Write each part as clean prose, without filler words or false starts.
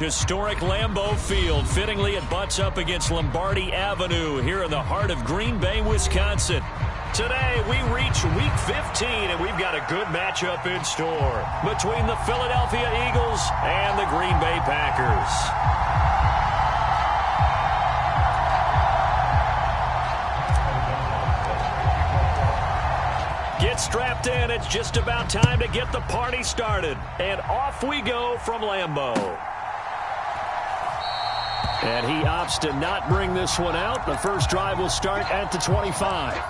Historic Lambeau Field. Fittingly, it butts up against Lombardi Avenue here in the heart of Green Bay, Wisconsin. Today, we reach Week 15, and we've got a good matchup in store between the Philadelphia Eagles and the Green Bay Packers. Get strapped in. It's just about time to get the party started. And off we go from Lambeau. And he opts to not bring this one out. The first drive will start at the 25.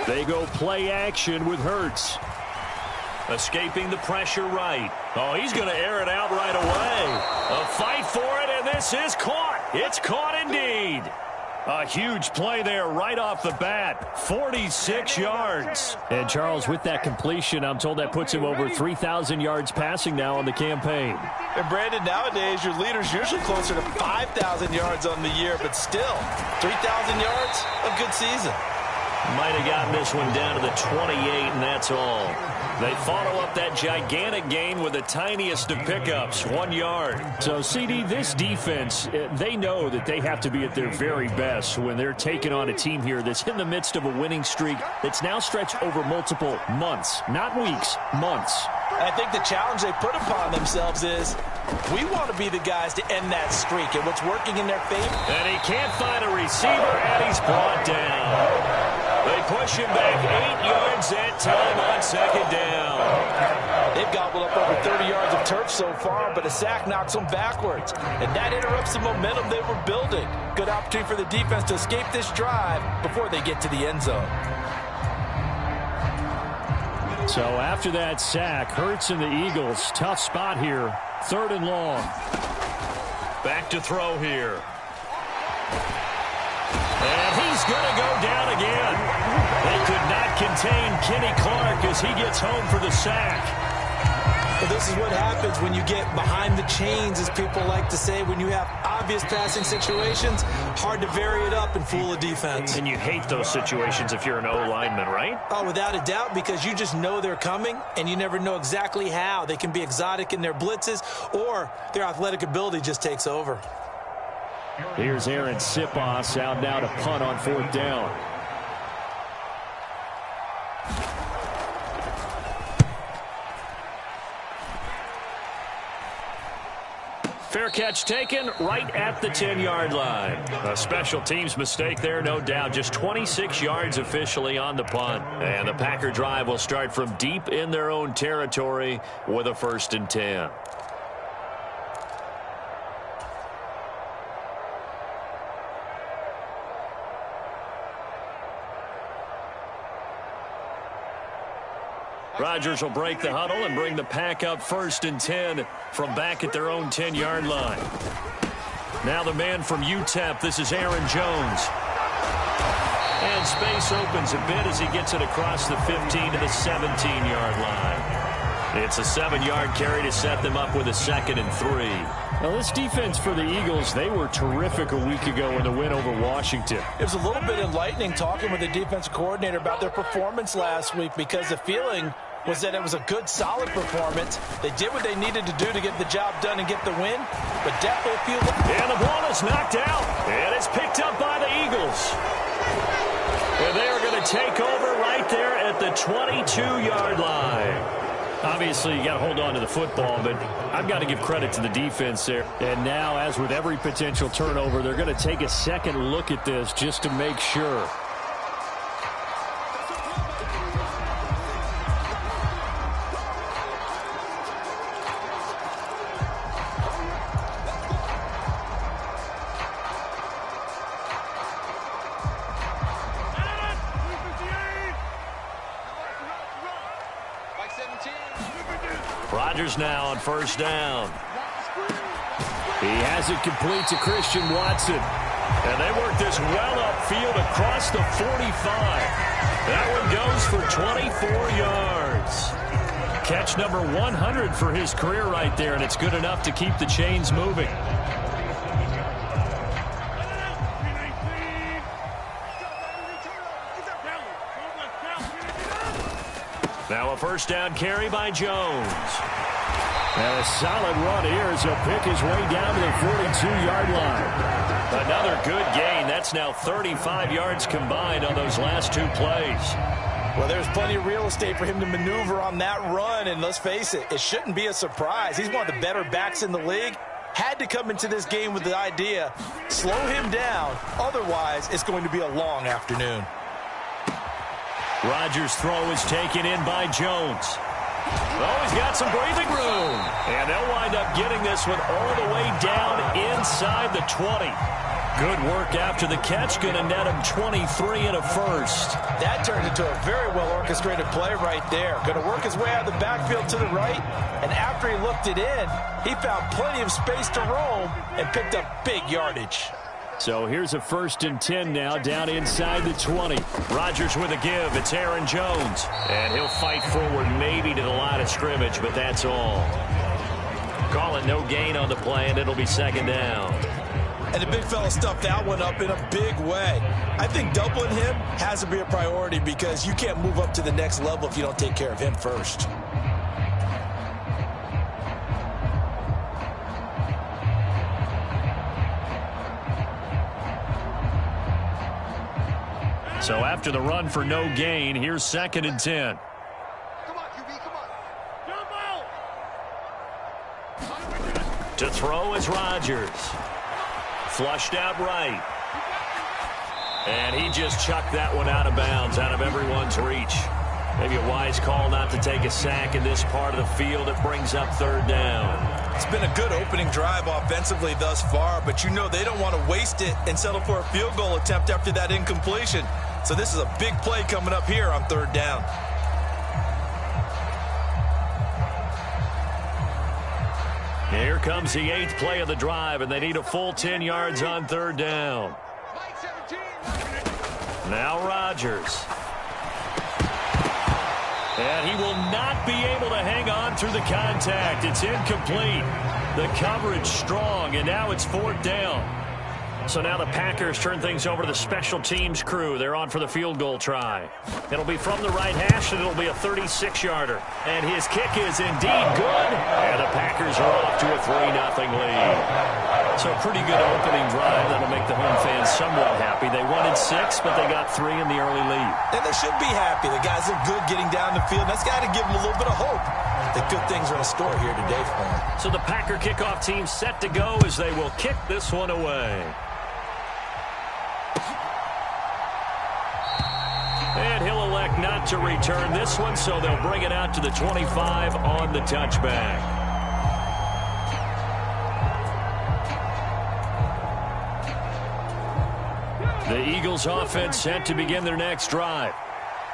They go play action with Hurts. Escaping the pressure right. Oh, he's going to air it out right away. A fight for it, and this is caught. It's caught indeed. A huge play there right off the bat. 46 yards. And Charles, with that completion, I'm told that puts him over 3,000 yards passing now on the campaign. And Brandon, nowadays your leader's usually closer to 5,000 yards on the year, but still, 3,000 yards, a good season. Might have gotten this one down to the 28, and that's all. They follow up that gigantic gain with the tiniest of pickups, 1 yard. So, CD, this defense, they know that they have to be at their very best when they're taking on a team here that's in the midst of a winning streak that's now stretched over multiple months, not weeks, months. I think the challenge they put upon themselves is we want to be the guys to end that streak, and what's working in their favor. And he can't find a receiver, and he's brought down. They push him back 8 yards that time on second down. They've gobbled up over 30 yards of turf so far, but a sack knocks them backwards. And that interrupts the momentum they were building. Good opportunity for the defense to escape this drive before they get to the end zone. So after that sack, Hurts and the Eagles, tough spot here. 3rd and long. Back to throw here. And he's going to go down again. They could not contain Kenny Clark as he gets home for the sack. Well, this is what happens when you get behind the chains, as people like to say. When you have obvious passing situations, hard to vary it up and fool a defense. And you hate those situations if you're an O-lineman, right? Oh, without a doubt, because you just know they're coming, and you never know exactly how. They can be exotic in their blitzes, or their athletic ability just takes over. Here's Aaron Sipos out now to punt on 4th down. Fair catch taken right at the 10-yard line. A special teams mistake there, no doubt. Just 26 yards officially on the punt. And the Packer drive will start from deep in their own territory with a 1st and 10. Rodgers will break the huddle and bring the Pack up 1st and 10 from back at their own 10-yard line. Now the man from UTEP, this is Aaron Jones. And space opens a bit as he gets it across the 15 to the 17-yard line. It's a 7-yard carry to set them up with a 2nd and 3. Now, this defense for the Eagles, they were terrific a week ago in the win over Washington. It was a little bit enlightening talking with the defensive coordinator about their performance last week, because the feeling was that it was a good, solid performance. They did what they needed to do to get the job done and get the win, but definitely feel. And the ball is knocked out, and it's picked up by the Eagles. And they are going to take over right there at the 22-yard line. Obviously, you got to hold on to the football, but I've got to give credit to the defense there. And now, as with every potential turnover, they're going to take a second look at this just to make sure. Rodgers now on first down. He has it complete to Christian Watson. And they work this well upfield across the 45. That one goes for 24 yards. Catch number 100 for his career right there, and it's good enough to keep the chains moving. Now a first down carry by Jones. And a solid run here as he'll pick his way down to the 42-yard line. Another good gain. That's now 35 yards combined on those last two plays. Well, there's plenty of real estate for him to maneuver on that run, and let's face it, it shouldn't be a surprise. He's one of the better backs in the league. Had to come into this game with the idea, slow him down, otherwise it's going to be a long afternoon. Rodgers' throw is taken in by Jones. Oh, he's got some breathing room. And they'll wind up getting this one all the way down inside the 20. Good work after the catch. Going to net him 23 and a first. That turned into a very well-orchestrated play right there. Going to work his way out of the backfield to the right. And after he looked it in, he found plenty of space to roam and picked up big yardage. So here's a 1st and 10 now, down inside the 20. Rodgers with a give. It's Aaron Jones. And he'll fight forward maybe to the line of scrimmage, but that's all. Call it no gain on the play, and it'll be second down. And the big fella stuffed that one up in a big way. I think doubling him has to be a priority because you can't move up to the next level if you don't take care of him first. So after the run for no gain, here's 2nd and 10. Come on, QB, come on. Jump out. To throw is Rodgers. Flushed out right. And he just chucked that one out of bounds, out of everyone's reach. Maybe a wise call not to take a sack in this part of the field. It brings up 3rd down. It's been a good opening drive offensively thus far, but you know they don't want to waste it and settle for a field goal attempt after that incompletion. So this is a big play coming up here on 3rd down. Here comes the 8th play of the drive, and they need a full 10 yards on 3rd down. Now Rodgers. And he will not be able to hang on through the contact. It's incomplete. The coverage strong, and now it's 4th down. So now the Packers turn things over to the special teams crew. They're on for the field goal try. It'll be from the right hash, and it'll be a 36-yarder. And his kick is indeed good. And the Packers are off to a 3-0 lead. So a pretty good opening drive. That'll make the home fans somewhat happy. They wanted 6, but they got 3 in the early lead. And they should be happy. The guys look good getting down the field. That's got to give them a little bit of hope that good things are in store here today for them. So the Packer kickoff team set to go as they will kick this one away. And he'll elect not to return this one, so they'll bring it out to the 25 on the touchback. The Eagles offense set to begin their next drive.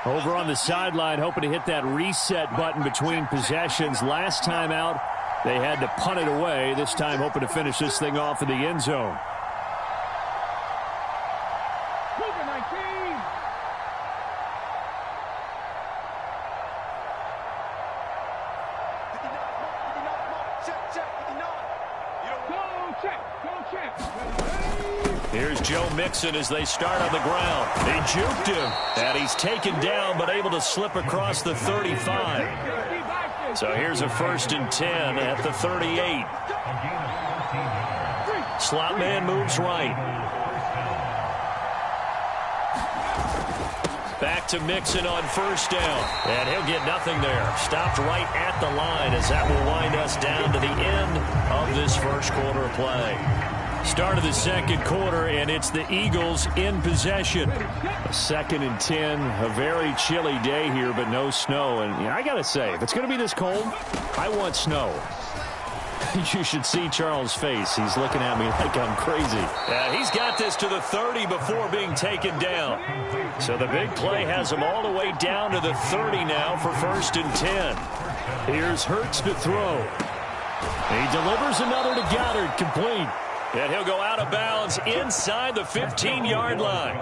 Over on the sideline, hoping to hit that reset button between possessions. Last time out, they had to punt it away. This time hoping to finish this thing off in the end zone. Here's Joe Mixon as they start on the ground. They juked him, and he's taken down but able to slip across the 35. So here's a 1st and 10 at the 38. Slot man moves right. Back to Mixon on 1st down. And he'll get nothing there. Stopped right at the line as that will wind us down to the end of this first quarter of play. Start of the second quarter, and it's the Eagles in possession. A 2nd and 10, a very chilly day here, but no snow. And I got to say, if it's going to be this cold, I want snow. You should see Charles' face. He's looking at me like I'm crazy. Yeah, he's got this to the 30 before being taken down. So the big play has him all the way down to the 30 now for 1st and 10. Here's Hurts to throw. He delivers another to Goddard, complete. And he'll go out of bounds inside the 15-yard line.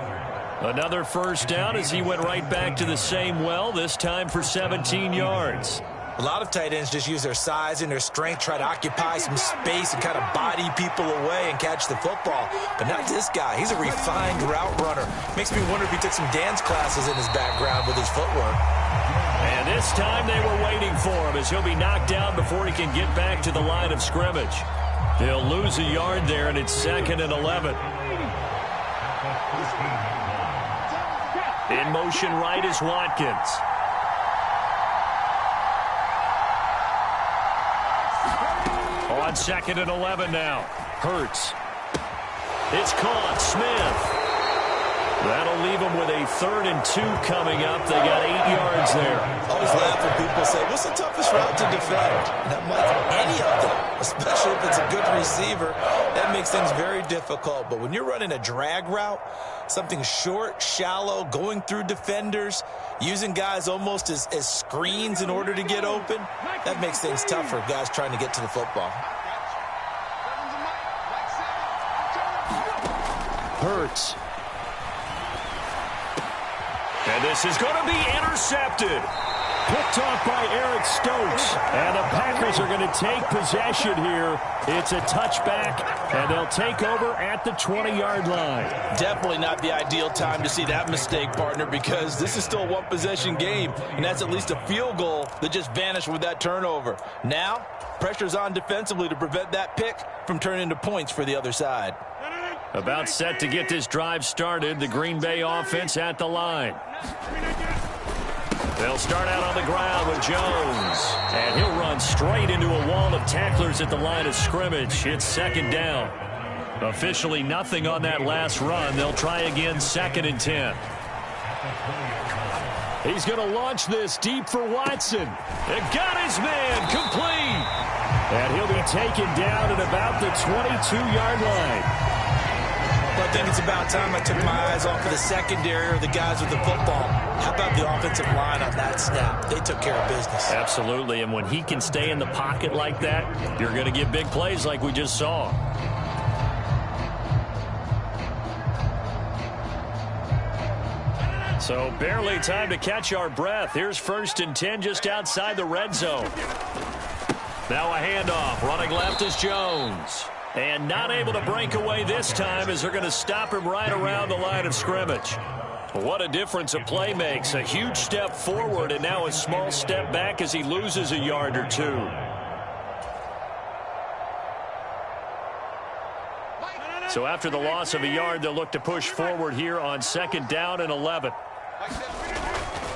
Another first down as he went right back to the same well, this time for 17 yards. A lot of tight ends just use their size and their strength, try to occupy some space and kind of body people away and catch the football. But not this guy. He's a refined route runner. Makes me wonder if he took some dance classes in his background with his footwork. And this time they were waiting for him as he'll be knocked down before he can get back to the line of scrimmage. He'll lose a yard there, and it's 2nd and 11. In motion right is Watkins. On 2nd and 11 now. Hurts. It's caught. Smith. That'll leave them with a 3rd and 2 coming up. They got 8 yards there. Always laugh when people say, what's the toughest route to defend? And I'm like, any of them, especially if it's a good receiver. That makes things very difficult. But when you're running a drag route, something short, shallow, going through defenders, using guys almost as screens in order to get open, that makes things tough for guys trying to get to the football. Hurts. And this is going to be intercepted. Picked off by Eric Stokes. And the Packers are going to take possession here. It's a touchback, and they'll take over at the 20-yard line. Definitely not the ideal time to see that mistake, partner, because this is still a one-possession game, and that's at least a field goal that just vanished with that turnover. Now, pressure's on defensively to prevent that pick from turning into points for the other side. About set to get this drive started, the Green Bay offense at the line. They'll start out on the ground with Jones. And he'll run straight into a wall of tacklers at the line of scrimmage. It's 2nd down. Officially nothing on that last run. They'll try again 2nd and 10. He's going to launch this deep for Watson. And got his man complete. And he'll be taken down at about the 22-yard line. I think it's about time I took my eyes off of the secondary or the guys with the football. How about the offensive line on that snap? They took care of business. Absolutely, and when he can stay in the pocket like that, you're going to get big plays like we just saw. So barely time to catch our breath. Here's 1st and 10 just outside the red zone. Now a handoff. Running left is Jones. And not able to break away this time as they're going to stop him right around the line of scrimmage. What a difference a play makes. A huge step forward and now a small step back as he loses a yard or two. So after the loss of a yard, they'll look to push forward here on 2nd down and 11.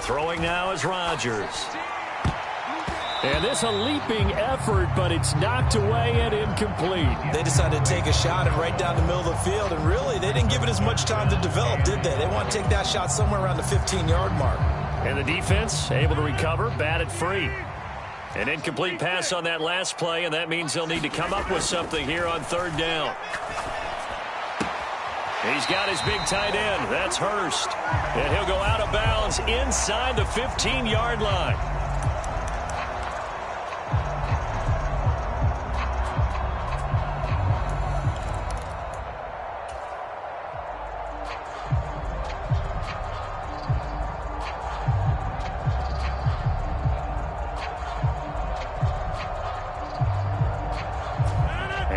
Throwing now is Rodgers. And this a leaping effort, but it's knocked away and incomplete. They decided to take a shot and right down the middle of the field, and really, they didn't give it as much time to develop, did they? They want to take that shot somewhere around the 15-yard mark. And the defense able to recover, batted free. An incomplete pass on that last play, and that means they'll need to come up with something here on 3rd down. He's got his big tight end. That's Hurst. And he'll go out of bounds inside the 15-yard line.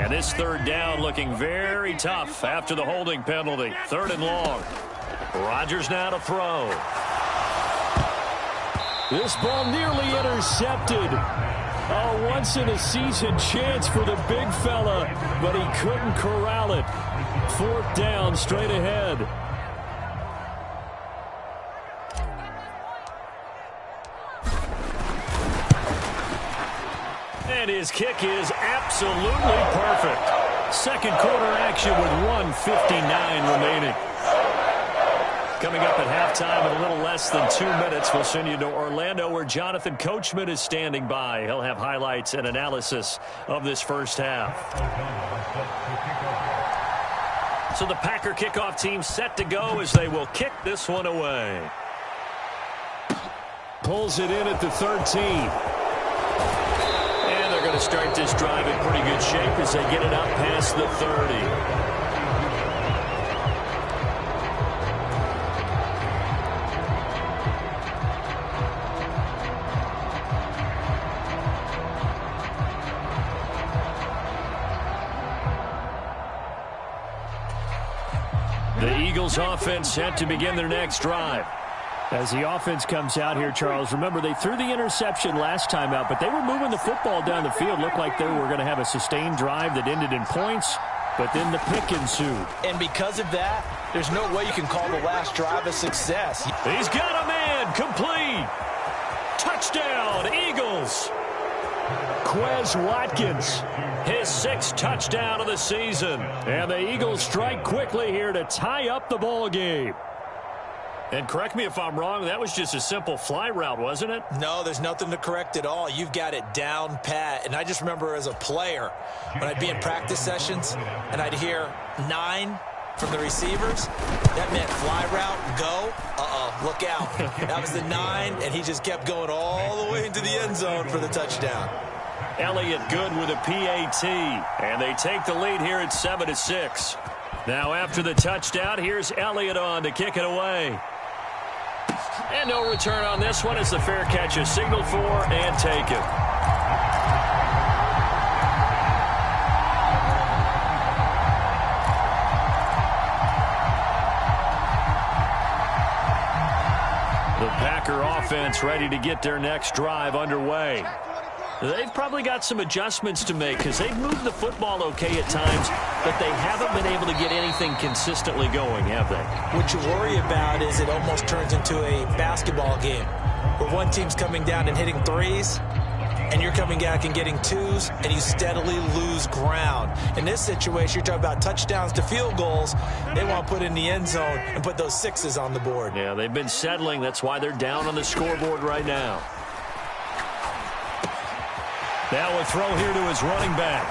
This 3rd down looking very tough after the holding penalty. 3rd and long. Rodgers now to throw. This ball nearly intercepted. A once-in-a-season chance for the big fella, but he couldn't corral it. 4th down straight ahead. And his kick is absolutely perfect. 2nd quarter action with 1:59 remaining. Coming up at halftime in a little less than 2 minutes, we'll send you to Orlando where Jonathan Coachman is standing by. He'll have highlights and analysis of this first half. So the Packer kickoff team set to go as they will kick this one away. Pulls it in at the 13. And they're going to start this drive in pretty good shape as they get it up past the 30. The Eagles offense set to begin their next drive. As the offense comes out here, Charles, remember they threw the interception last time out, but they were moving the football down the field. Looked like they were going to have a sustained drive that ended in points, but then the pick ensued. And because of that, there's no way you can call the last drive a success. He's got a man, complete. Touchdown, Eagles. Quez Watkins, his 6th touchdown of the season. And the Eagles strike quickly here to tie up the ball game. And correct me if I'm wrong, that was just a simple fly route, wasn't it? No, there's nothing to correct at all. You've got it down pat. And I just remember as a player, when I'd be in practice sessions and I'd hear 9 from the receivers, that meant fly route, go, look out. That was the 9, and he just kept going all the way into the end zone for the touchdown. Elliott good with a PAT, and they take the lead here at 7-6. Now after the touchdown, here's Elliott on to kick it away. And no return on this one as the fair catch is signaled for and taken. The Packer offense ready to get their next drive underway. They've probably got some adjustments to make because they've moved the football okay at times, but they haven't been able to get anything consistently going, have they? What you worry about is it almost turns into a basketball game where one team's coming down and hitting 3s, and you're coming back and getting 2s, and you steadily lose ground. In this situation, you're talking about touchdowns to field goals. They want to put in the end zone and put those 6s on the board. Yeah, they've been settling. That's why they're down on the scoreboard right now. Now a throw here to his running back.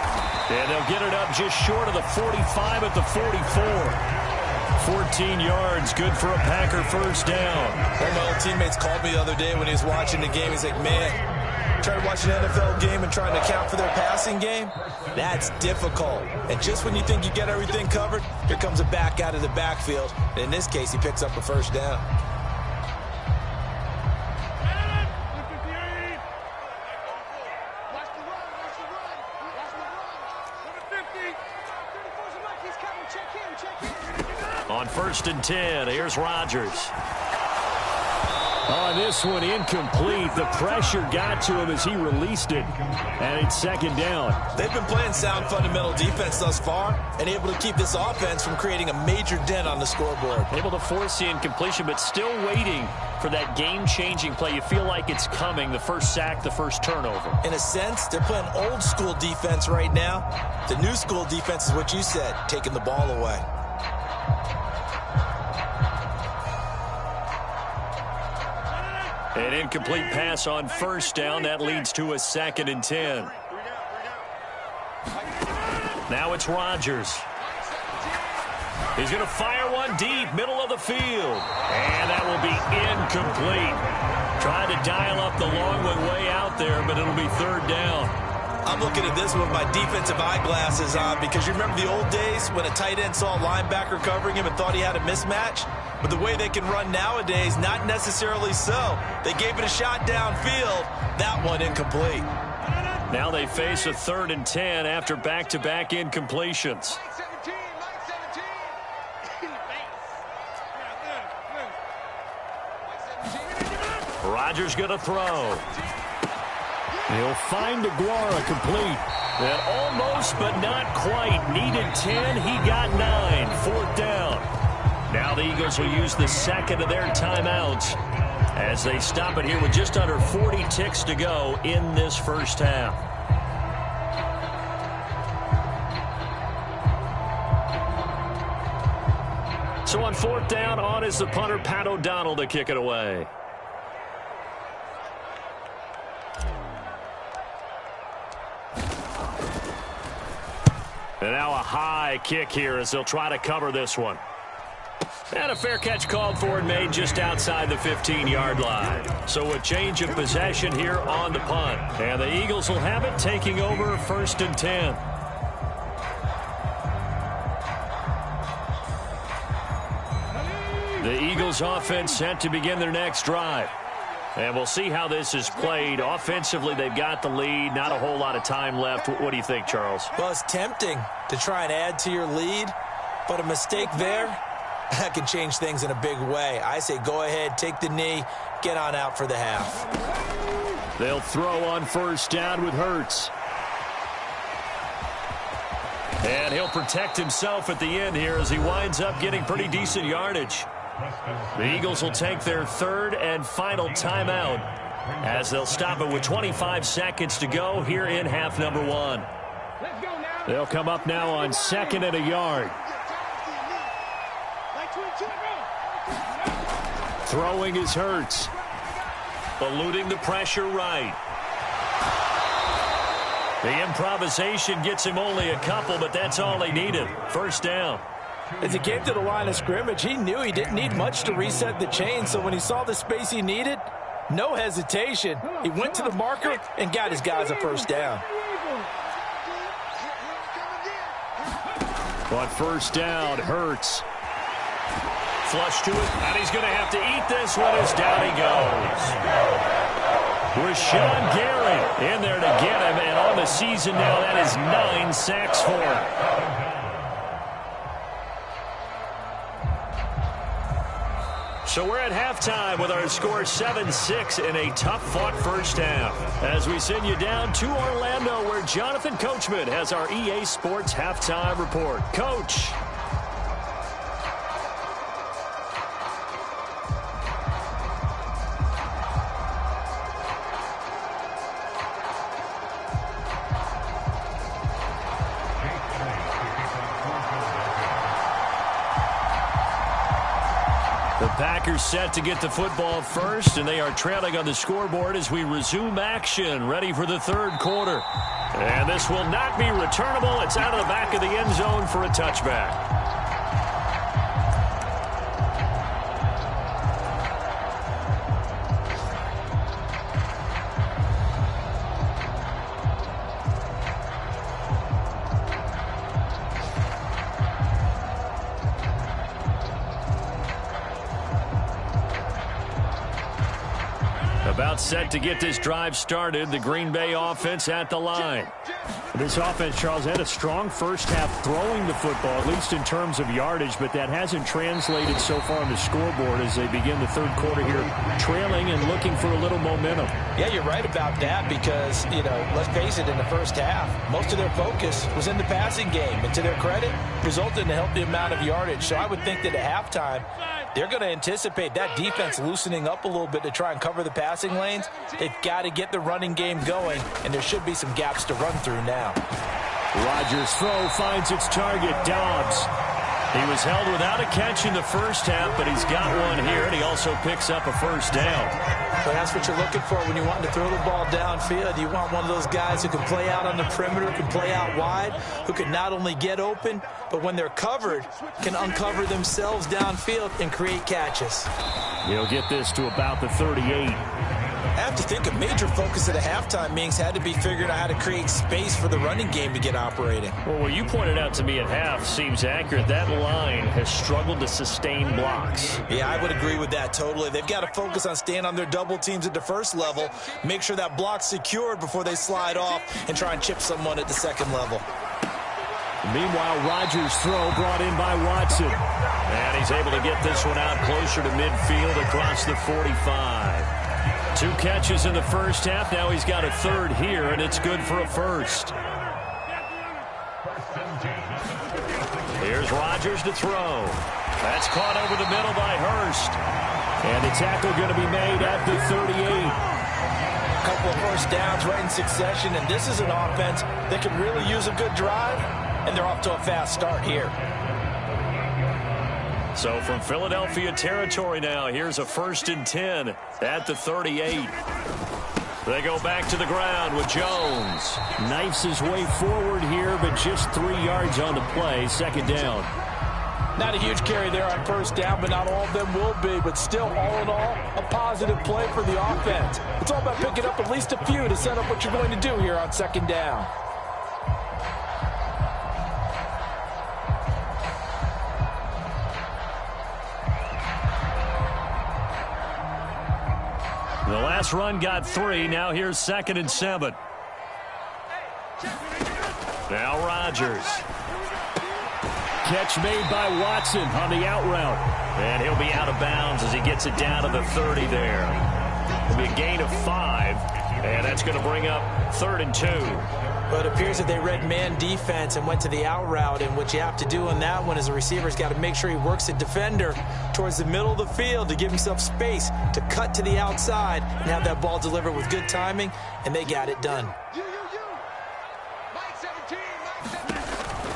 And they'll get it up just short of the 45 at the 44. 14 yards, good for a Packer first down. One of my old teammates called me the other day when he was watching the game. He's like, man, trying to watch an NFL game and trying to account for their passing game, that's difficult. And just when you think you get everything covered, here comes a back out of the backfield. And in this case, he picks up a first down. On 1st and 10, here's Rodgers. On this one, incomplete. The pressure got to him as he released it. And it's 2nd down. They've been playing sound fundamental defense thus far and able to keep this offense from creating a major dent on the scoreboard. Able to force the incompletion, but still waiting for that game-changing play. You feel like it's coming, the first sack, the first turnover. In a sense, they're playing old-school defense right now. The new-school defense is what you said, taking the ball away. An incomplete pass on 1st down. That leads to a 2nd and 10. Now it's Rodgers. He's going to fire one deep, middle of the field. And that will be incomplete. Trying to dial up the long one way out there, but it'll be 3rd down. I'm looking at this with my defensive eyeglasses on because you remember the old days when a tight end saw a linebacker covering him and thought he had a mismatch? But the way they can run nowadays, not necessarily so. They gave it a shot downfield. That one incomplete. Now they face a 3rd and 10 after back-to-back incompletions. Rodgers going to throw. He'll find Aguara complete. And almost, but not quite. Needed 10. He got 9. 4th down. Now the Eagles will use the 2nd of their timeouts as they stop it here with just under 40 ticks to go in this first half. So on 4th down, on is the punter, Pat O'Donnell, to kick it away. And now a high kick here as they'll try to cover this one. And a fair catch called for and made just outside the 15-yard line. So a change of possession here on the punt. And the Eagles will have it, taking over 1st and 10. The Eagles offense set to begin their next drive. And we'll see how this is played. Offensively, they've got the lead. Not a whole lot of time left. What do you think, Charles? Well, it's tempting to try and add to your lead, but a mistake there, that can change things in a big way. I say go ahead, take the knee, get on out for the half. They'll throw on 1st down with Hurts. And he'll protect himself at the end here as he winds up getting pretty decent yardage. The Eagles will take their 3rd and final timeout as they'll stop it with 25 seconds to go here in half number 1. They'll come up now on 2nd and a yard. Throwing is Hurts. Eluding the pressure right. The improvisation gets him only a couple, but that's all he needed. 1st down. As he came to the line of scrimmage, he knew he didn't need much to reset the chain, so when he saw the space he needed, no hesitation. He went to the marker and got his guys a 1st down. On 1st down, Hurts. Flush to it, and he's going to have to eat this one as down he goes. Rashawn Gary in there to get him, and on the season now, that is 9 sacks for him. So we're at halftime with our score 7-6 in a tough-fought 1st half. As we send you down to Orlando, where Jonathan Coachman has our EA Sports halftime report. Coach. Packers set to get the football first, and they are trailing on the scoreboard as we resume action, ready for the 3rd quarter. And this will not be returnable. It's out of the back of the end zone for a touchback. About set to get this drive started. The Green Bay offense at the line. This offense, Charles, had a strong 1st half throwing the football, at least in terms of yardage, but that hasn't translated so far on the scoreboard as they begin the 3rd quarter here, trailing and looking for a little momentum. Yeah, you're right about that because, let's face it, in the 1st half, most of their focus was in the passing game. And to their credit, resulted in a healthy amount of yardage. So I would think that at halftime, they're going to anticipate that defense loosening up a little bit to try and cover the passing lanes. They've got to get the running game going, and there should be some gaps to run through now. Rodgers' throw finds its target, Dobbs. He was held without a catch in the 1st half, but he's got one here, and he also picks up a 1st down. So that's what you're looking for when you want to throw the ball downfield. You want one of those guys who can play out on the perimeter, can play out wide, who can not only get open, but when they're covered, can uncover themselves downfield and create catches. He'll get this to about the 38. I have to think a major focus at a halftime meetings had to be figuring out how to create space for the running game to get operating. Well, what you pointed out to me at half seems accurate. That line has struggled to sustain blocks. Yeah, I would agree with that totally. They've got to focus on staying on their double teams at the 1st level, make sure that block's secured before they slide off and try and chip someone at the 2nd level. Meanwhile, Rodgers' throw brought in by Watson. And he's able to get this one out closer to midfield across the 45. 2 catches in the 1st half. Now he's got a 3rd here, and it's good for a 1st. Here's Rodgers to throw. That's caught over the middle by Hurst. And the tackle going to be made at the 38. A couple of 1st downs right in succession, and this is an offense that can really use a good drive, and they're off to a fast start here. So from Philadelphia territory now, here's a 1st and 10 at the 38. They go back to the ground with Jones. Knifes his way forward here, but just 3 yards on the play. 2nd down. Not a huge carry there on first down, but not all of them will be. But still, all in all, a positive play for the offense. It's all about picking up at least a few to set up what you're going to do here on second down. The last run got 3. Now here's 2nd and 7. Now Rodgers. Catch made by Watson on the out route. And he'll be out of bounds as he gets it down to the 30 there. It'll be a gain of 5. And that's going to bring up 3rd and 2. But it appears that they read man defense and went to the out route. And what you have to do on that one is the receiver's got to make sure he works the defender towards the middle of the field to give himself space to cut to the outside and have that ball delivered with good timing. And they got it done.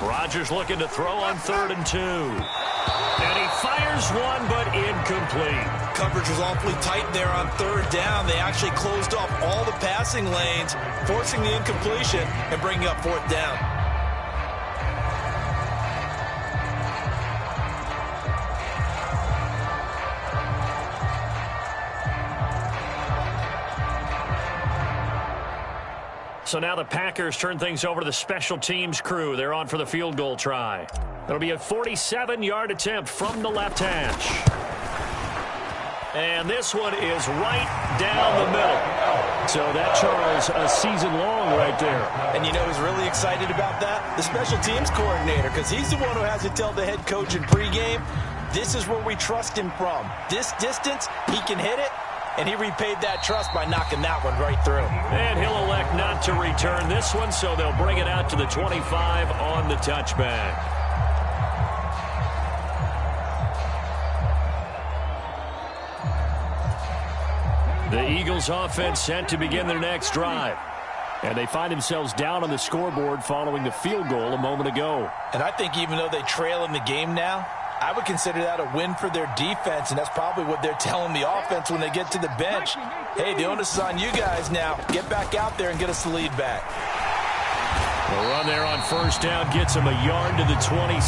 Rodgers looking to throw on 3rd and 2. And he fires one, but incomplete. Coverage was awfully tight there on 3rd down. They actually closed off all the passing lanes, forcing the incompletion and bringing up 4th down. So now the Packers turn things over to the special teams crew. They're on for the field goal try. It'll be a 47-yard attempt from the left hash. And this one is right down the middle. So that, Charles, a season long right there. And you know who's really excited about that? The special teams coordinator, because he's the one who has to tell the head coach in pregame, this is where we trust him from. This distance, he can hit it. And he repaid that trust by knocking that one right through. And he'll elect not to return this one, so they'll bring it out to the 25 on the touchback. The Eagles offense set to begin their next drive. And they find themselves down on the scoreboard following the field goal a moment ago. And I think even though they trail in the game now, I would consider that a win for their defense, and that's probably what they're telling the offense when they get to the bench. Hey, the onus is on you guys now. Get back out there and get us the lead back. The run there on 1st down gets him a yard to the 26.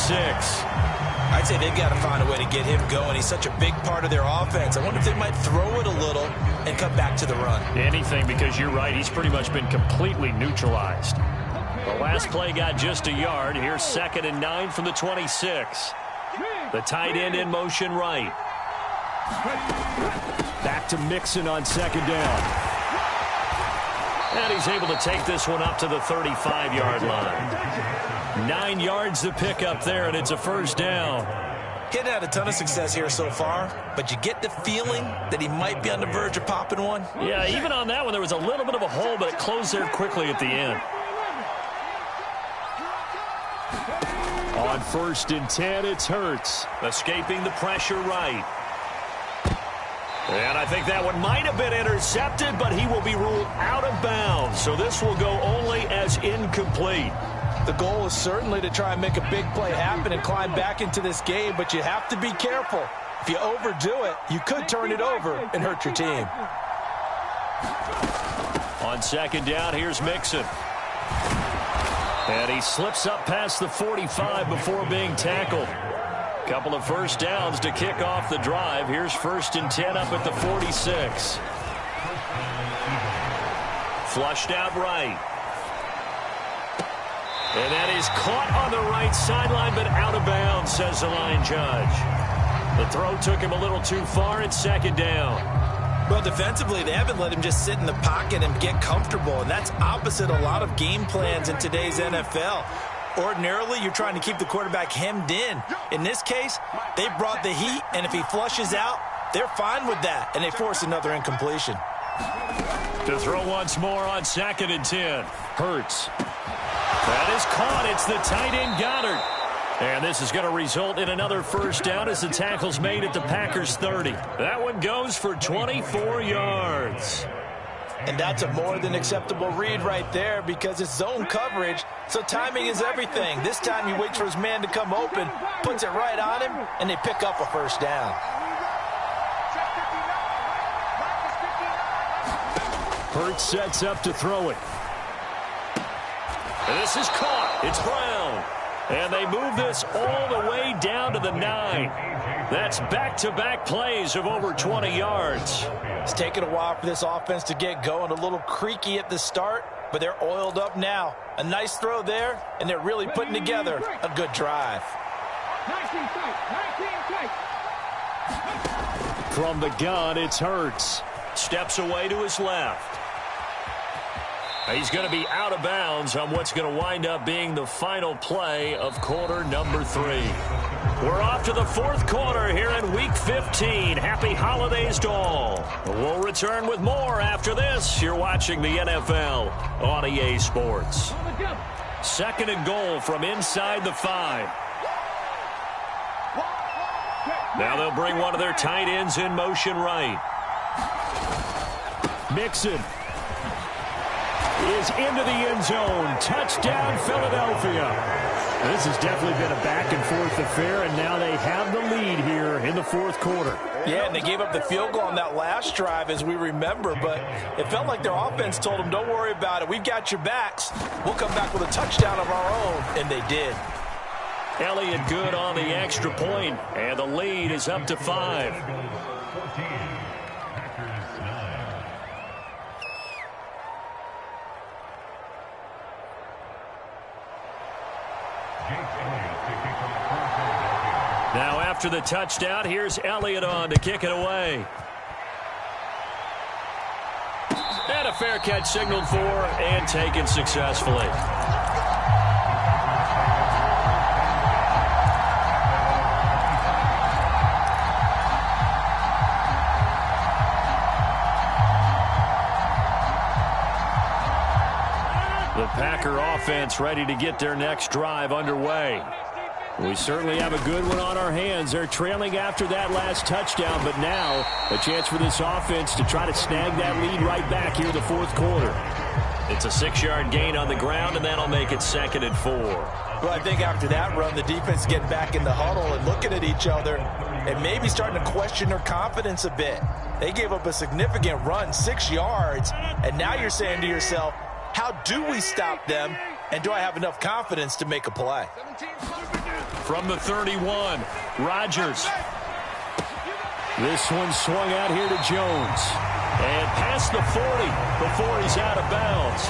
I'd say they've got to find a way to get him going. He's such a big part of their offense. I wonder if they might throw it a little and come back to the run. Anything, because you're right. He's pretty much been completely neutralized. The last play got just a yard. Here's 2nd and 9 from the 26. The tight end in motion right. Back to Mixon on 2nd down. And he's able to take this one up to the 35-yard line. 9 yards to pick up there, and it's a 1st down. He hadn't had a ton of success here so far, but you get the feeling that he might be on the verge of popping one. Yeah, even on that one, there was a little bit of a hole, but it closed there quickly at the end. On 1st and 10, it's Hurts. Escaping the pressure right. And I think that one might have been intercepted, but he will be ruled out of bounds. So this will go only as incomplete. The goal is certainly to try and make a big play happen and climb back into this game, but you have to be careful. If you overdo it, you could turn it over and hurt your team. On 2nd down, here's Mixon. And he slips up past the 45 before being tackled. Couple of 1st downs to kick off the drive. Here's 1st and 10 up at the 46. Flushed out right. And that is caught on the right sideline, but out of bounds, says the line judge. The throw took him a little too far. It's 2nd down. Well, defensively, they haven't let him just sit in the pocket and get comfortable, and that's opposite a lot of game plans in today's NFL. Ordinarily, you're trying to keep the quarterback hemmed in. In this case, they brought the heat, and if he flushes out, they're fine with that, and they force another incompletion. To throw once more on 2nd and 10. Hurts. That is caught. It's the tight end Goddard. And this is going to result in another 1st down as the tackle's made at the Packers' 30. That one goes for 24 yards. And that's a more than acceptable read right there because it's zone coverage, so timing is everything. This time he waits for his man to come open, puts it right on him, and they pick up a 1st down. Hurts sets up to throw it. And this is caught. It's Brown. And they move this all the way down to the 9. That's back-to-back plays of over 20 yards. It's taken a while for this offense to get going. A little creaky at the start, but they're oiled up now. A nice throw there, and they're really putting together a good drive. From the gun, it's Hurts. Steps away to his left. He's going to be out of bounds on what's going to wind up being the final play of quarter number 3. We're off to the fourth quarter here in Week 15. Happy holidays to all. We'll return with more after this. You're watching the NFL on EA Sports. Second and goal from inside the 5. Now they'll bring one of their tight ends in motion right. Mixon is into the end zone. Touchdown, Philadelphia. This has definitely been a back-and-forth affair, and now they have the lead here in the fourth quarter. Yeah, and they gave up the field goal on that last drive, as we remember, but it felt like their offense told them, don't worry about it. We've got your backs. We'll come back with a touchdown of our own, and they did. Elliott good on the extra point, and the lead is up to 5. Now after the touchdown, here's Elliott on to kick it away. And a fair catch signaled for and taken successfully. The Packer offense ready to get their next drive underway. We certainly have a good one on our hands. They're trailing after that last touchdown, but now a chance for this offense to try to snag that lead right back here in the fourth quarter. It's a 6-yard gain on the ground, and that'll make it 2nd and 4. Well, I think after that run, the defense getting back in the huddle and looking at each other and maybe starting to question their confidence a bit. They gave up a significant run, 6 yards, and now you're saying to yourself, how do we stop them, and do I have enough confidence to make a play? From the 31, Rodgers. This one swung out here to Jones. And past the 40 before he's out of bounds.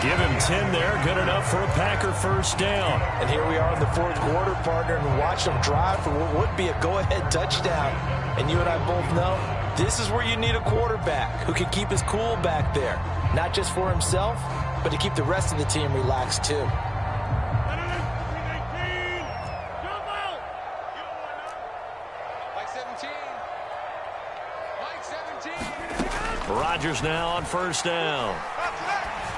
Give him 10 there, good enough for a Packer first down. And here we are in the fourth quarter, partner, and watch them drive for what would be a go-ahead touchdown. And you and I both know this is where you need a quarterback who can keep his cool back there. Not just for himself, but to keep the rest of the team relaxed too. Rodgers now on first down.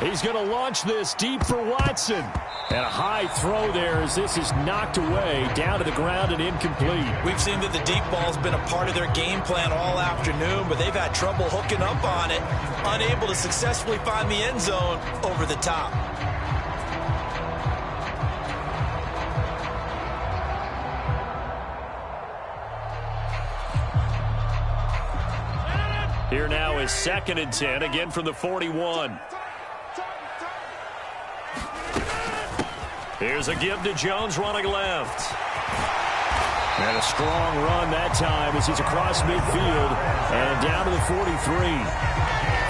He's going to launch this deep for Watson. And a high throw there as this is knocked away down to the ground and incomplete. We've seen that the deep ball's been a part of their game plan all afternoon, but they've had trouble hooking up on it, unable to successfully find the end zone over the top. Here now is 2nd and 10, again from the 41. Here's a give to Jones running left. And a strong run that time as he's across midfield and down to the 43.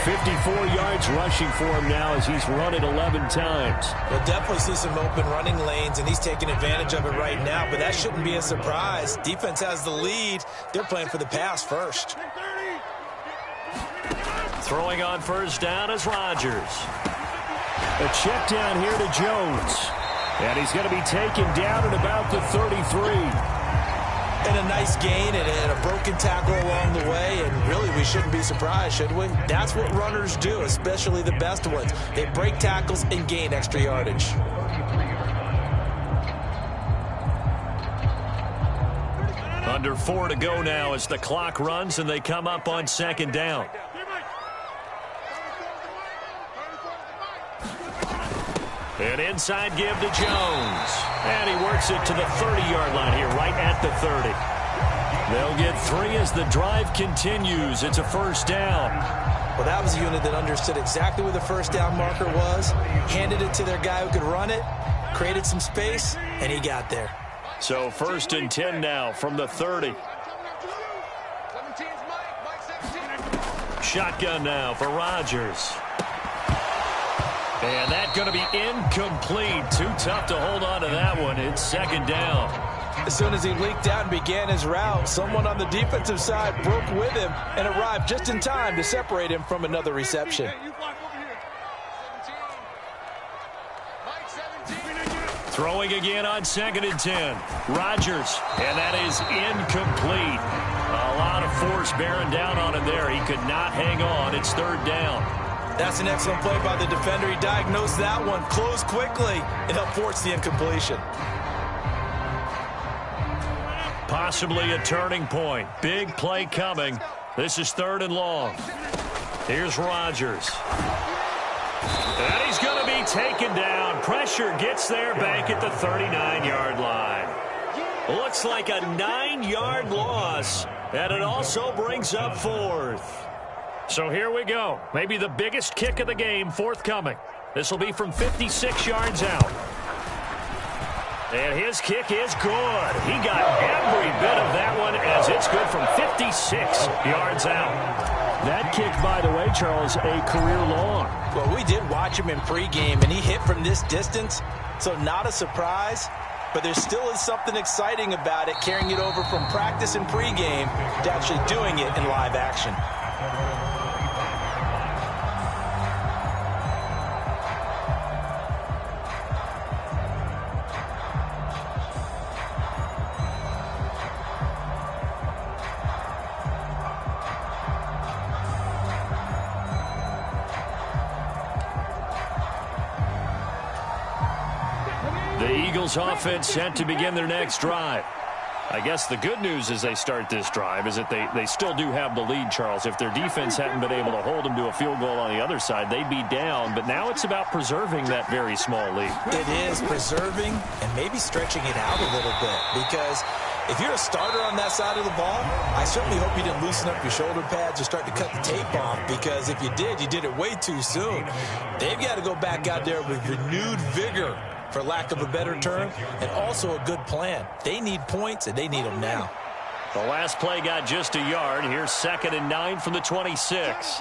54 yards rushing for him now as he's run it 11 times. We'll definitely see some open running lanes, and he's taking advantage of it right now, but that shouldn't be a surprise. Defense has the lead. They're playing for the pass first. Throwing on first down is Rodgers. A check down here to Jones. And he's going to be taken down at about the 33. And a nice gain and a broken tackle along the way, and really we shouldn't be surprised, should we? That's what runners do, especially the best ones. They break tackles and gain extra yardage. Under 4 to go now as the clock runs and they come up on 2nd down. An inside give to Jones. And he works it to the 30-yard line here, right at the 30. They'll get 3 as the drive continues. It's a first down. Well, that was a unit that understood exactly where the first down marker was, handed it to their guy who could run it, created some space, and he got there. So 1st and 10 now from the 30. Shotgun now for Rodgers. And that's going to be incomplete. Too tough to hold on to that one. It's 2nd down. As soon as he leaked out and began his route, someone on the defensive side broke with him and arrived just in time to separate him from another reception. Throwing again on 2nd and 10. Rodgers, and that is incomplete. A lot of force bearing down on him there. He could not hang on. It's 3rd down. That's an excellent play by the defender. He diagnosed that one, closed quickly, and helped force the incompletion. Possibly a turning point. Big play coming. This is 3rd and long. Here's Rodgers. And he's going to be taken down. Pressure gets there back at the 39-yard line. Looks like a 9-yard loss, and it also brings up 4th. So here we go. Maybe the biggest kick of the game forthcoming. This will be from 56 yards out. And his kick is good. He got every bit of that one as it's good from 56 yards out. That kick, by the way, Charles, a career long. Well, we did watch him in pregame, and he hit from this distance, so not a surprise. But there still is something exciting about it, carrying it over from practice and pregame to actually doing it in live action. The Eagles offense set to begin their next drive. I guess the good news as they start this drive is that they still do have the lead, Charles. If their defense hadn't been able to hold them to a field goal on the other side, they'd be down. But now it's about preserving that very small lead. It is preserving and maybe stretching it out a little bit, because if you're a starter on that side of the ball, I certainly hope you didn't loosen up your shoulder pads or start to cut the tape off, because if you did it way too soon. They've got to go back out there with renewed vigor, for lack of a better term, and also a good plan. They need points, and they need them now. The last play got just a yard. Here's 2nd and 9 from the 26.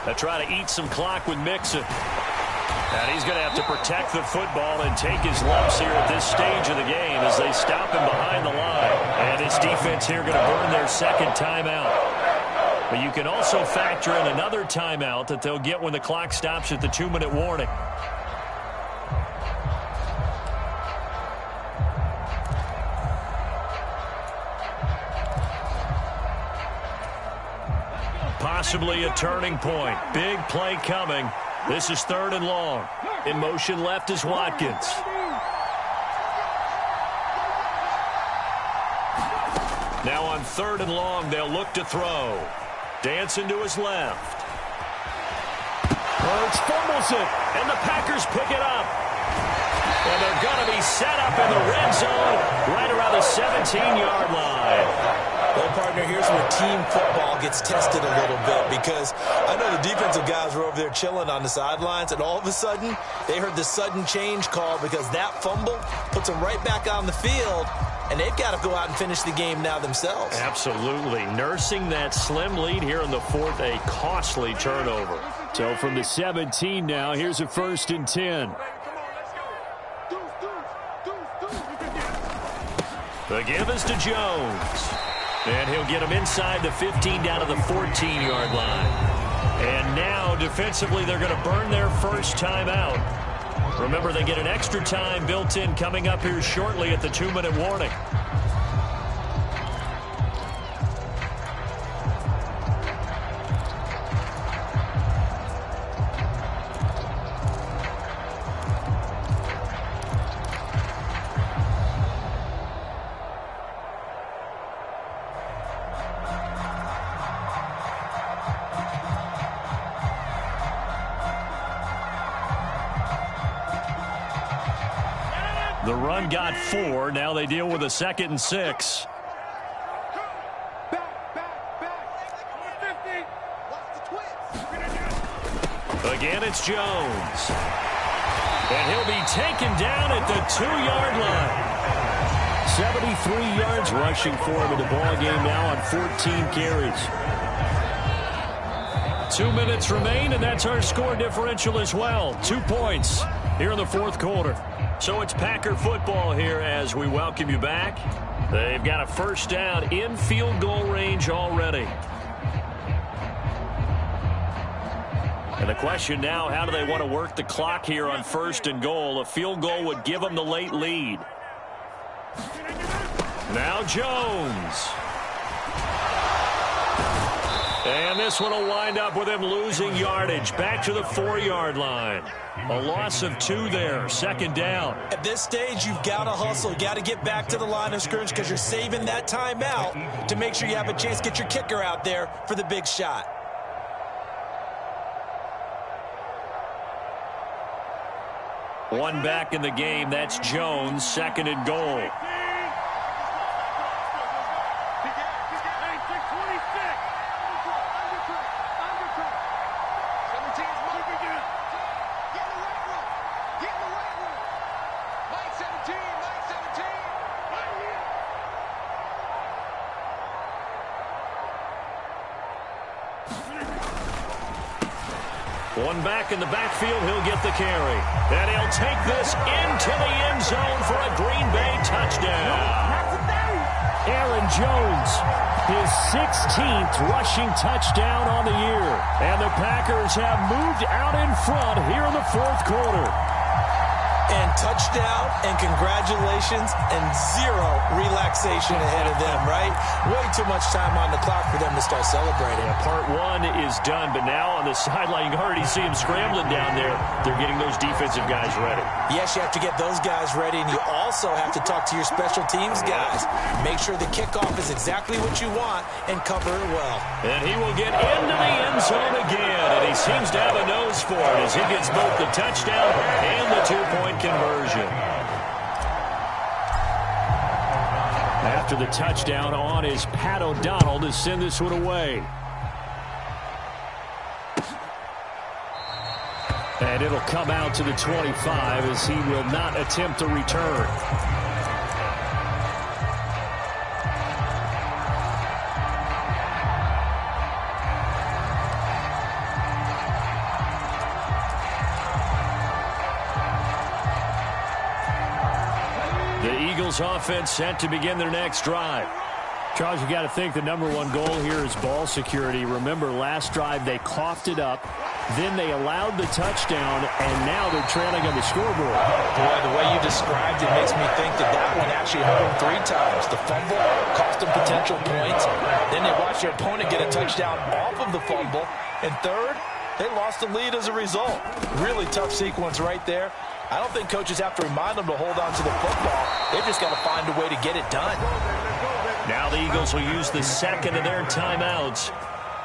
They try to eat some clock with Mixon. And he's going to have to protect the football and take his lumps here at this stage of the game as they stop him behind the line. And his defense here going to burn their 2nd timeout. But you can also factor in another timeout that they'll get when the clock stops at the 2-minute warning. Possibly a turning point. Big play coming. This is 3rd and long. In motion left is Watkins. Now on 3rd and long, they'll look to throw. Dancing to his left. Hurts fumbles it, and the Packers pick it up. And they're going to be set up in the red zone right around the 17-yard line. Well, partner, here's where team football gets tested a little bit, because I know the defensive guys were over there chilling on the sidelines, and all of a sudden, they heard the sudden change call because that fumble puts them right back on the field, and they've got to go out and finish the game now themselves. Absolutely. Nursing that slim lead here in the 4th, a costly turnover. So from the 17 now, here's a 1st and 10. The give is to Jones. And he'll get him inside the 15 down to the 14-yard line. And now, defensively, they're going to burn their first timeout. Remember, they get an extra time built in coming up here shortly at the 2-minute warning. The run got 4. Now they deal with a 2nd and 6. Again, it's Jones. And he'll be taken down at the 2-yard line. 73 yards rushing for him in the ballgame now on 14 carries. 2 minutes remain, and that's our score differential as well. 2 points here in the fourth quarter. So it's Packer football here as we welcome you back. They've got a first down in field goal range already. And the question now, how do they want to work the clock here on first and goal? A field goal would give them the late lead. Now Jones. And this one will wind up with him losing yardage. Back to the 4-yard line. A loss of 2 there. Second down. At this stage, you've got to hustle. You've got to get back to the line of scrimmage because you're saving that timeout to make sure you have a chance to get your kicker out there for the big shot. One back in the game. That's Jones. Second and goal. One back in the backfield, he'll get the carry. And he'll take this into the end zone for a Green Bay touchdown. Aaron Jones, his 16th rushing touchdown on the year. And the Packers have moved out in front here in the fourth quarter. And touchdown and congratulations and zero relaxation ahead of them, right? Way too much time on the clock for them to start celebrating. Yeah, part one is done, but now on the sideline, you can already see them scrambling down there. They're getting those defensive guys ready. Yes, you have to get those guys ready, and you also have to talk to your special teams guys. Make sure the kickoff is exactly what you want and cover it well. And he will get into the end zone again, and he seems to have a nose for it as he gets both the touchdown and the 2-point conversion. After the touchdown on is Pat O'Donnell to send this one away. And it'll come out to the 25 as he will not attempt a return. Offense set to begin their next drive. Charles, you got to think the number one goal here is ball security. Remember, last drive they coughed it up, then they allowed the touchdown, and now they're trailing on the scoreboard. Boy, the way you described it makes me think that that one actually hurt them 3 times. The fumble cost them potential points. Then they watched their opponent get a touchdown off of the fumble. And third, they lost the lead as a result. Really tough sequence right there. I don't think coaches have to remind them to hold on to the football. They've just got to find a way to get it done. Now the Eagles will use the second of their timeouts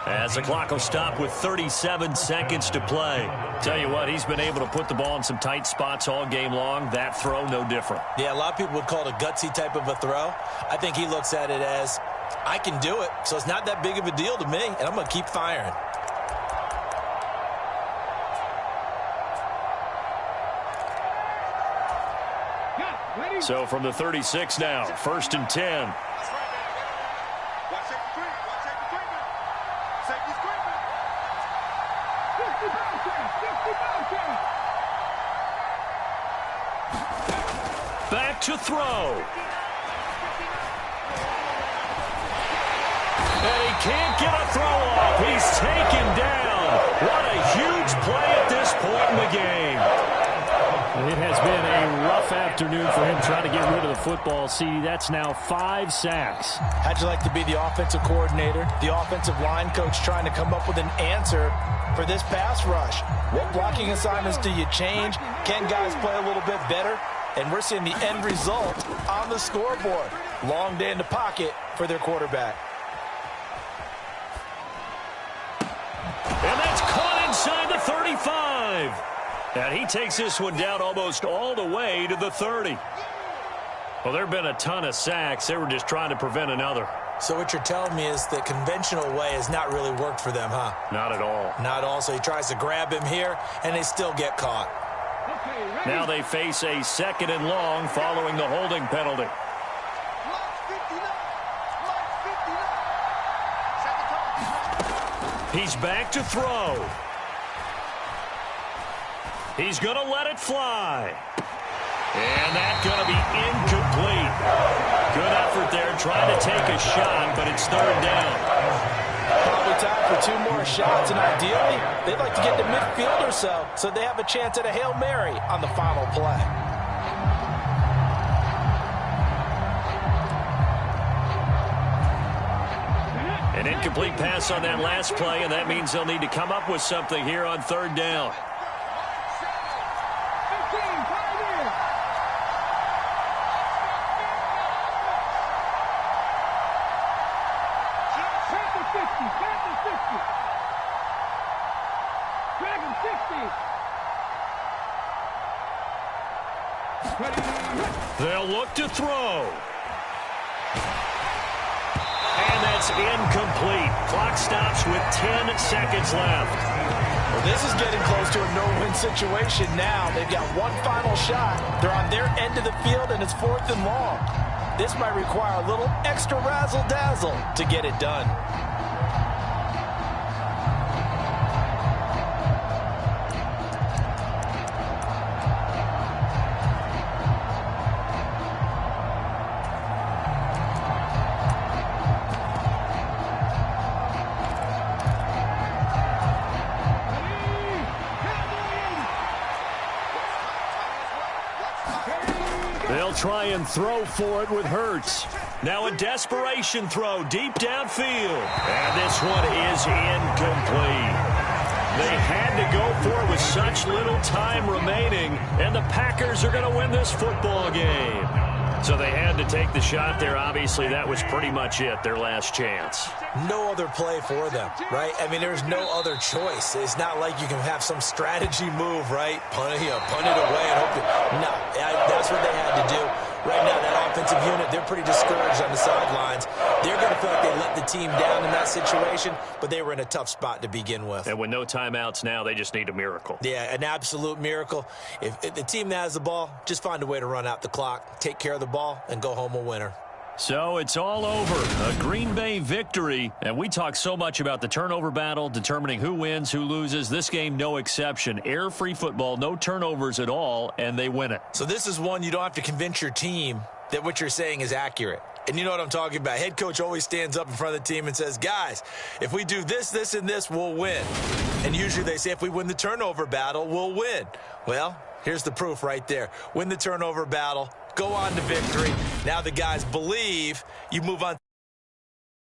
as the clock will stop with 37 seconds to play. Tell you what, he's been able to put the ball in some tight spots all game long. That throw, no different. Yeah, a lot of people would call it a gutsy type of a throw. I think he looks at it as, I can do it, so it's not that big of a deal to me, and I'm going to keep firing. So from the 36 now, first and 10. Back to throw. And he can't get a throw off. He's taken down. What a huge play at this point in the game. It has been a rough afternoon for him trying to get rid of the football. See, that's now 5 sacks. How'd you like to be the offensive coordinator, the offensive line coach trying to come up with an answer for this pass rush? What blocking assignments do you change? Can guys play a little bit better? And we're seeing the end result on the scoreboard. Long day in the pocket for their quarterback. And that's caught inside the 35. And he takes this one down almost all the way to the 30. Well, there have been a ton of sacks. They were just trying to prevent another. So what you're telling me is the conventional way has not really worked for them, huh? Not at all. Not all. So he tries to grab him here, and they still get caught. Now they face a 2nd and long following the holding penalty. He's back to throw. He's going to let it fly. And that's going to be incomplete. Good effort there trying to take a shot, but it's 3rd down. Probably time for 2 more shots, and ideally, they'd like to get to midfield or so they have a chance at a Hail Mary on the final play. An incomplete pass on that last play, and that means they'll need to come up with something here on 3rd down. They'll look to throw. And that's incomplete. Clock stops with 10 seconds left. Well, this is getting close to a no-win situation now. They've got one final shot. They're on their end of the field, and it's 4th and long. This might require a little extra razzle-dazzle to get it done. They'll try and throw for it with Hurts. Now a desperation throw deep downfield. And this one is incomplete. They had to go for it with such little time remaining, and the Packers are going to win this football game. So they had to take the shot there. Obviously, that was pretty much it, their last chance. No other play for them, right? I mean, there's no other choice. It's not like you can have some strategy move, right? Punt it away and hope it. No, that's what they had to do. Right now, that offensive unit, they're pretty discouraged on the sidelines. They're going to feel like they let the team down in that situation, but they were in a tough spot to begin with. And with no timeouts now, they just need a miracle. Yeah, an absolute miracle. If the team that has the ball, just find a way to run out the clock, take care of the ball, and go home a winner. So it's all over. A Green Bay victory. And we talk so much about the turnover battle, determining who wins, who loses. This game, no exception. Air-free football, no turnovers at all, and they win it. So this is one you don't have to convince your team that what you're saying is accurate. And you know what I'm talking about. Head coach always stands up in front of the team and says, guys, if we do this, this, and this, we'll win. And usually they say if we win the turnover battle, we'll win. Well, here's the proof right there. Win the turnover battle. Go on to victory. Now the guys believe. You move on.